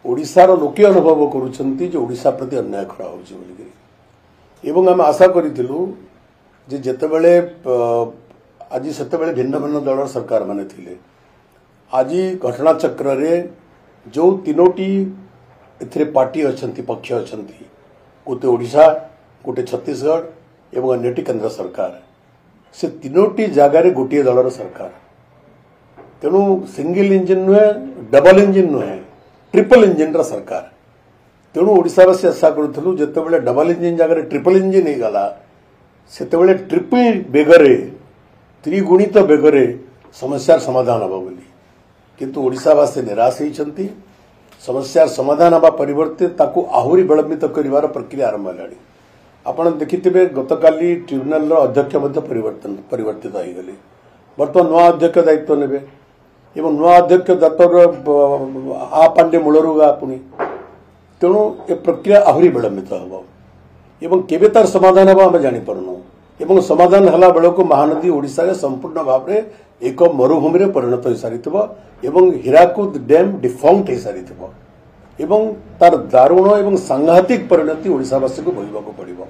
ओडिशार लोके अनुभव करुछंती जे ओडिशा प्रति अन्याय खड़ा होउछि बोलिकरी एवं हम आशा करिथिलु जे जेतेबेले आज सेतेबेले भिन्न भिन्न दल सरकार माने थिले आज घटनाचक्र रे जो तीनोटी एथिरे पार्टी अछंती पक्ष अछंती गोटे ओडिशा गोटे छत्तीसगढ़ एवं अन्यटी केंद्र सरकार से तीनोटी जगार गोटे दलर सरकार तेणु सिंगल इंजिन नुहे डबल इंजिन नुहे ट्रिपल इंजिन रा सरकार तेणु ओडिशावासी आशा करूँ जिते डबल इंजिन जगह ट्रिपल इंजिन हो गला सेतेबेले ट्रिपल बेगरे त्रिगुणित बेगरे समस्यार समाधान हबो बोली किंतु ओडिशावासी निराश होइछंती समस्यार समाधान हबा परिवर्ते ताकू आहुरी विलंबित करिवार प्रक्रिया आरंभ हेलाणी आपण देखिथिबे गतकाली ट्रिब्यूनल अध्यक्ष मध्ये परिवर्तित हो गले बर्तमान नवा अध्यक्ष दायित्व नेबे एवं नवा अध्यक्ष दातर आ पांडे मूलरू गा पुणी तेणु ए प्रक्रिया आहुरी विलंबित हम एवं केबे तार समाधान हम आम जानीपारनु एवं समाधान हला बेलू महानदी ओडिशा रे संपूर्ण भाव में एक मरुभूमि रे परिणत हो सारी एवं हीराकुद डैम डिफंक्ट हो सारी एवं तार दारुण एवं सांघातिक परिणति ओडिशावासी को भोगवाक पड़ो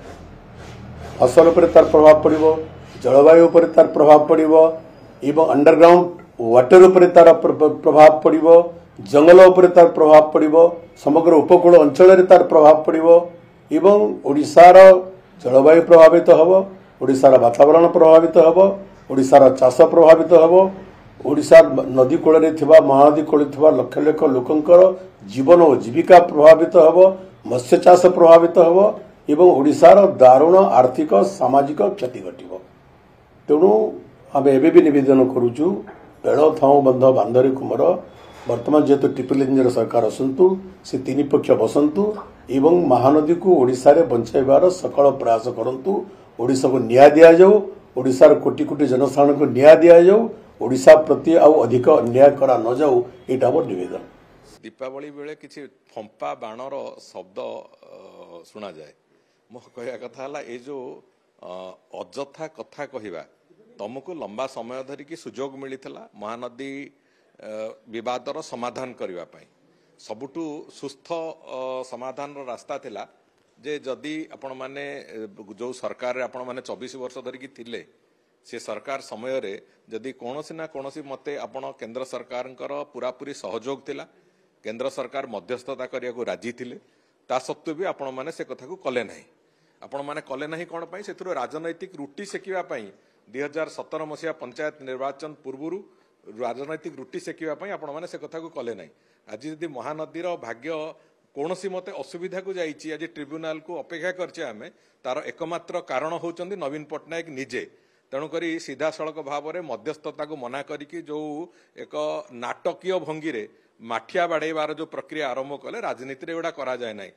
फसल पर तार प्रभाव पड़ो जलवायु पर तार प्रभाव पड़ो एवं अंडरग्राउंड वाटर उपर तार प्रभाव पड़ो जंगल उपर तार प्रभाव पड़ो समग्र उपकूल अंचल तार प्रभाव पड़ो एवं ओडिशार जलवायु प्रभावित हम ओडिशार वातावरण प्रभावित हम ओडिशार चाष प्रभावित हम ओडिशा नदी कूल महानदी कूल लक्ष लक्ष लोकंकर जीवन और जीविका प्रभावित हम मत्स्य चाष प्रभावित हम एवं ओडिशार दारुण आर्थिक सामाजिक क्षति घटिव तेणु आम एबे भी निवेदन करुचु पेड़ थाऊ बंध बांधरे कुमर वर्तमान जेहेतु ट्रिपल इंजिन सरकार असंतु से तीन पक्ष बसंतु एवं महानदी को ओडिशा रे बंचाइबार सकल प्रयास करंतु ओडिशा को न्याय दिया जाऊ ओडिशार कोटि कोटि जनसाधारण को न्याय दिया जाऊ ओडिशा प्रति आउ अधिक अन्याय करा न जाऊ एटा मोर निवेदन। दीपावली बेले किछि फंपा बाणर शब्द सुना जाए मो कहया कथा हला ए जो अजथा कथा कहिबा तुमको लंबा समय धरिकी सुजोग मिलता महानदी विवादर समाधान करने सबुठु सुस्थ समाधान रास्ता थिला जे जदि आपण माने जो सरकार आपण माने 24 वर्ष धरिकी थिले से सरकार समय रे जदि कोनोसी ना कोनोसी मते आपण केंद्र सरकार पूरा पूरी सहयोग थिला केंद्र सरकार मध्यस्थता करिया को राजी थिले ता सत्वे भी आपण माने से कथा को कले नाही आपण माने कले नाही कोन पई सेथुरो राजनैतिक रुटी सेकिवा पई 2017 मसीहा पंचायत निर्वाचन पूर्व राजनैतिक रुटी सेकिवा आपण मैंने से कथा को कले ना आज जदि महानदीर भाग्य कौन मते असुविधा को जाइए आज ट्रिब्यूनाल को अपेक्षा करछे आमे तार एकमात्र कारण होचंदी नवीन पट्टनायक निजे तेणुक सीधा सड़क भाव में मध्यस्थता को मना करिकी जो एक नाटकीय भंगी रे माठिया बाड़ेबार जो प्रक्रिया आरंभ कले राजनीति रे एडा करा जाय नाही।